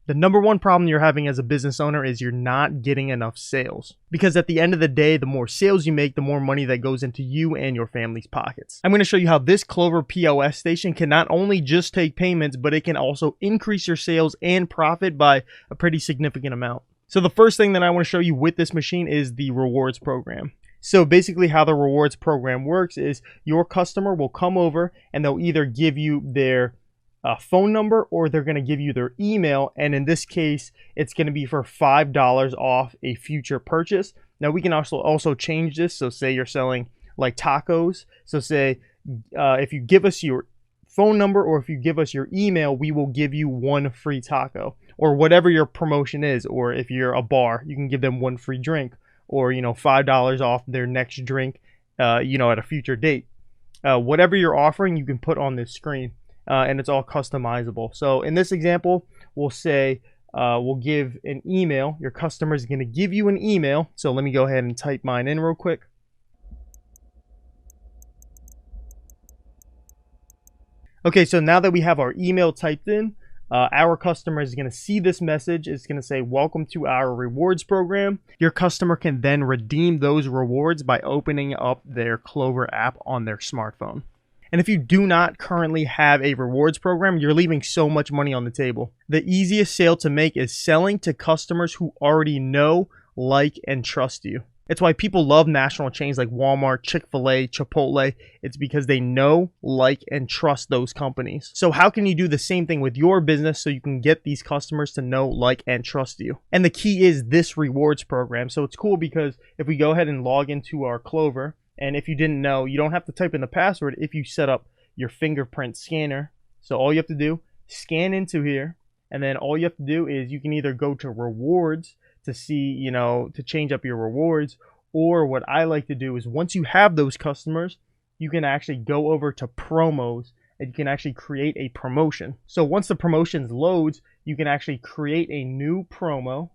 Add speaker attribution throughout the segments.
Speaker 1: The number one problem you're having as a business owner is you're not getting enough sales. Because at the end of the day, the more sales you make, the more money that goes into you and your family's pockets. I'm going to show you how this Clover POS station can not only just take payments, but it can also increase your sales and profit by a pretty significant amount. So the first thing that I want to show you with this machine is the rewards program. So basically how the rewards program works is your customer will come over and they'll either give you their phone number or they're going to give you their email, and in this case it's going to be for $5 off a future purchase. Now we can also change this. So say you're selling like tacos, so say if you give us your phone number or if you give us your email, we will give you one free taco, or whatever your promotion is. Or if you're a bar, you can give them one free drink, or $5 off their next drink at a future date. Whatever you're offering, you can put on this screen. And it's all customizable. So in this example, we'll say we'll give an email. Your customer is going to give you an email. So let me go ahead and type mine in real quick. Okay, so now that we have our email typed in, our customer is going to see this message. It's going to say, welcome to our rewards program. Your customer can then redeem those rewards by opening up their Clover app on their smartphone. And if you do not currently have a rewards program, you're leaving so much money on the table. The easiest sale to make is selling to customers who already know, like, and trust you. It's why people love national chains like Walmart, Chick-fil-A, Chipotle. It's because they know, like, and trust those companies. So how can you do the same thing with your business so you can get these customers to know, like, and trust you? And the key is this rewards program. So it's cool because if we go ahead and log into our Clover, and if you didn't know, you don't have to type in the password if you set up your fingerprint scanner. So all you have to do, scan into here, and then all you have to do is you can either go to rewards to see, to change up your rewards, or what I like to do is once you have those customers, you can actually go over to promos and you can actually create a promotion. So once the promotions loads, you can actually create a new promo.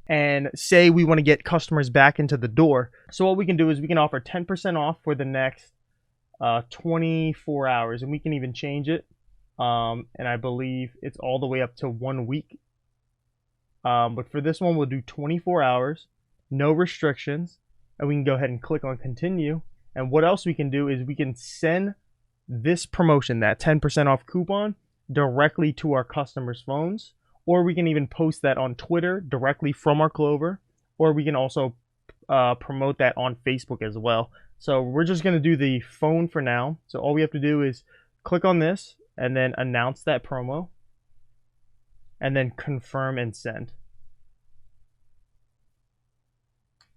Speaker 1: And say we want to get customers back into the door. So what we can do is we can offer 10% off for the next 24 hours, and we can even change it. And I believe it's all the way up to 1 week. But for this one, we'll do 24 hours, no restrictions, and we can go ahead and click on continue. And what else we can do is we can send this promotion, that 10% off coupon, directly to our customers' phones. Or we can even post that on Twitter directly from our Clover, or we can also promote that on Facebook as well. So we're just going to do the phone for now. So all we have to do is click on this and then announce that promo and then confirm and send.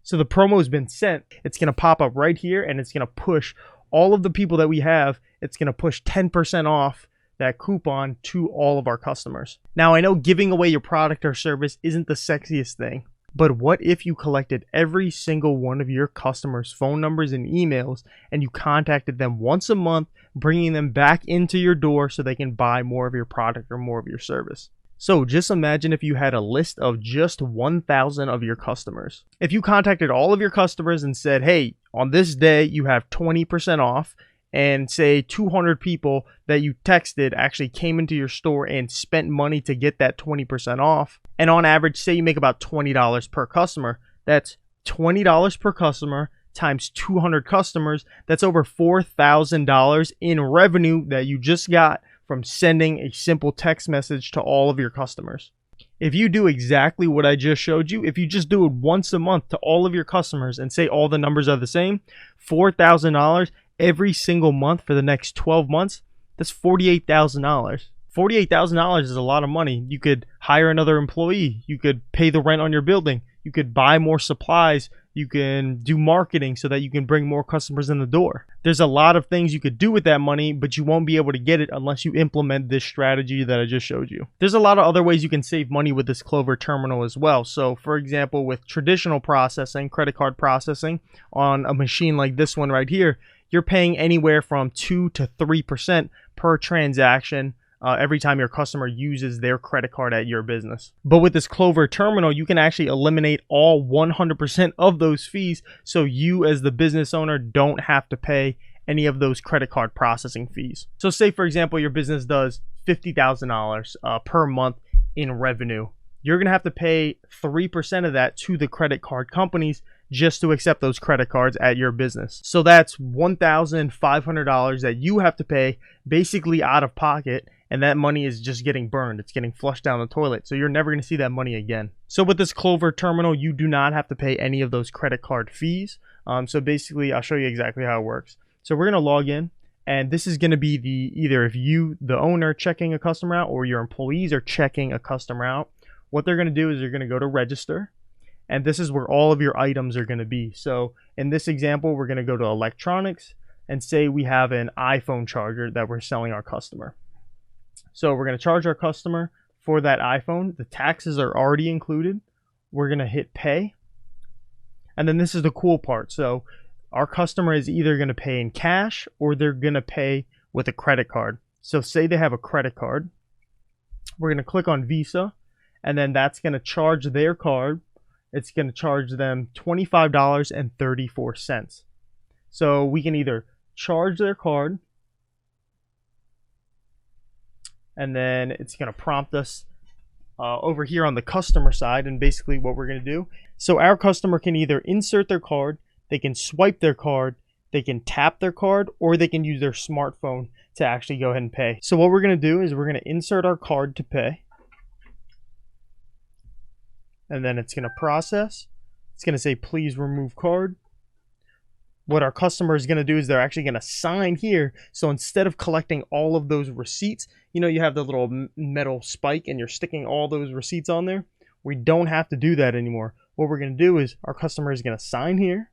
Speaker 1: So the promo has been sent. It's going to pop up right here and it's going to push all of the people that we have. It's going to push 10% off that coupon to all of our customers. Now, I know giving away your product or service isn't the sexiest thing, but what if you collected every single one of your customers' phone numbers and emails and you contacted them once a month, bringing them back into your door so they can buy more of your product or more of your service? So just imagine if you had a list of just 1,000 of your customers. If you contacted all of your customers and said, hey, on this day you have 20% off, and say 200 people that you texted actually came into your store and spent money to get that 20% off. And on average, say you make about $20 per customer. That's $20 per customer times 200 customers. That's over $4,000 in revenue that you just got from sending a simple text message to all of your customers. If you do exactly what I just showed you, if you just do it once a month to all of your customers and say all the numbers are the same, $4,000 every single month for the next 12 months, that's $48,000. $48,000 is a lot of money. You could hire another employee. You could pay the rent on your building. You could buy more supplies. You can do marketing so that you can bring more customers in the door. There's a lot of things you could do with that money, but you won't be able to get it unless you implement this strategy that I just showed you. There's a lot of other ways you can save money with this Clover terminal as well. So for example, with traditional processing, credit card processing on a machine like this one right here, you're paying anywhere from 2 to 3% per transaction every time your customer uses their credit card at your business. But with this Clover terminal, you can actually eliminate all 100% of those fees, so you as the business owner don't have to pay any of those credit card processing fees. So say for example your business does $50,000 per month in revenue you're going to have to pay 3% of that to the credit card companies just to accept those credit cards at your business. So that's $1,500 that you have to pay basically out of pocket, and that money is just getting burned. It's getting flushed down the toilet. So you're never going to see that money again. So with this Clover terminal, you do not have to pay any of those credit card fees. So basically, I'll show you exactly how it works. So we're going to log in, and this is going to be either if you, the owner, checking a customer out, or your employees are checking a customer out. What they're going to do is they're going to go to register, and this is where all of your items are going to be. So in this example, we're going to go to electronics and say we have an iPhone charger that we're selling our customer. So we're going to charge our customer for that iPhone. The taxes are already included. We're going to hit pay. And then this is the cool part. So our customer is either going to pay in cash or they're going to pay with a credit card. So say they have a credit card. We're going to click on Visa, and then that's going to charge their card. It's going to charge them $25.34. So we can either charge their card, and then it's going to prompt us over here on the customer side, and basically what we're going to do. So our customer can either insert their card, they can swipe their card, they can tap their card, or they can use their smartphone to actually go ahead and pay. So what we're going to do is we're going to insert our card to pay. And then it's going to process. It's going to say, please remove card. What our customer is going to do is they're actually going to sign here. So instead of collecting all of those receipts, you know, you have the little metal spike and you're sticking all those receipts on there. We don't have to do that anymore. What we're going to do is our customer is going to sign here.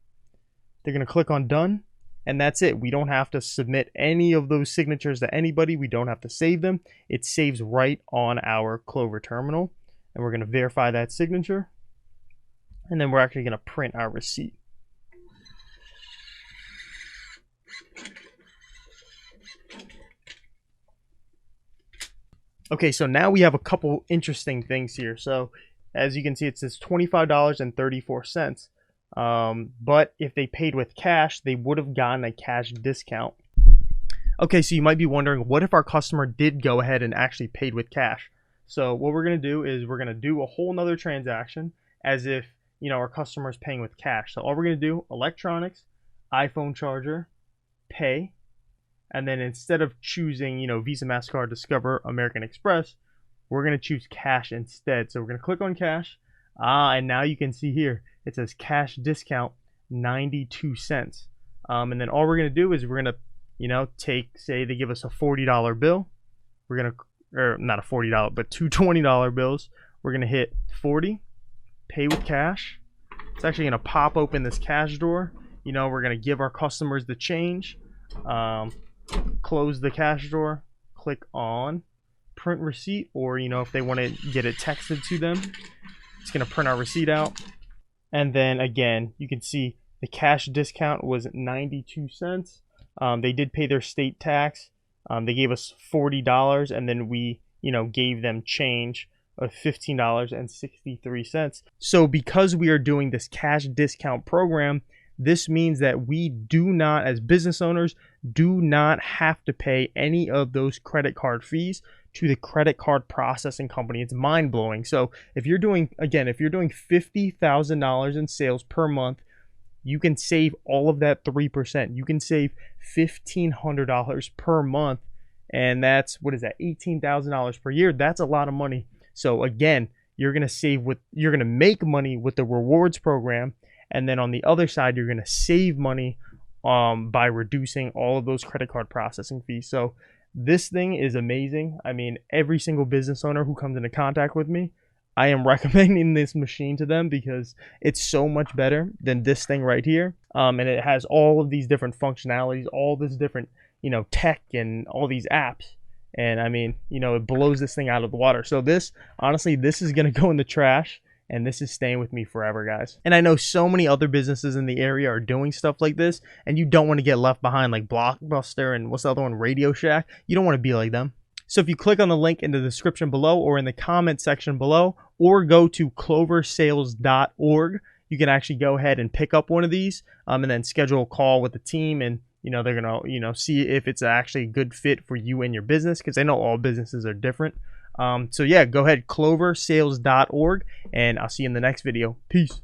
Speaker 1: They're going to click on done. And that's it. We don't have to submit any of those signatures to anybody. We don't have to save them. It saves right on our Clover terminal. And we're going to verify that signature. And then we're actually going to print our receipt. Okay, so now we have a couple interesting things here. So as you can see, it says $25.34. But if they paid with cash, they would have gotten a cash discount. Okay, so you might be wondering, what if our customer did go ahead and actually paid with cash? So what we're going to do is we're going to do a whole nother transaction as if, you know, our customer is paying with cash. So all we're going to do, electronics, iPhone charger, pay. And then instead of choosing, you know, Visa, MasterCard, Discover, American Express, we're going to choose cash instead. So we're going to click on cash. And now you can see here, it says cash discount 92 cents. And then all we're going to do is we're going to, you know, say they give us a $40 bill. We're going to, or not a $40, but two $20 bills. We're going to hit 40, pay with cash. It's actually going to pop open this cash drawer. You know, we're going to give our customers the change. Close the cash drawer, click on print receipt, or, you know, if they want to get it texted to them, it's going to print our receipt out. And then again, you can see the cash discount was 92 cents. They did pay their state tax. They gave us $40, and then we, you know, gave them change of $15.63. So because we are doing this cash discount program, this means that we do not, as business owners, do not have to pay any of those credit card fees to the credit card processing company. It's mind-blowing. So if you're doing, again, if you're doing $50,000 in sales per month, you can save all of that 3%. You can save $1,500 per month, and that's, what is that, $18,000 per year. That's a lot of money. So again, you're going to make money with the rewards program, and then on the other side, you're going to save money by reducing all of those credit card processing fees. So this thing is amazing. I mean, every single business owner who comes into contact with me, I am recommending this machine to them because it's so much better than this thing right here. And it has all of these different functionalities, all this different, you know, tech and all these apps. And I mean, you know, it blows this thing out of the water. So this, honestly, this is going to go in the trash. And this is staying with me forever, guys. And I know so many other businesses in the area are doing stuff like this, and you don't want to get left behind, like Blockbuster and what's the other one, Radio Shack. You don't want to be like them. So if you click on the link in the description below or in the comment section below, or go to cloversales.org, you can actually go ahead and pick up one of these and then schedule a call with the team, and you know, they're going to, you know, see if it's actually a good fit for you and your business, because I know all businesses are different. So yeah, go ahead, cloversales.org, and I'll see you in the next video. Peace.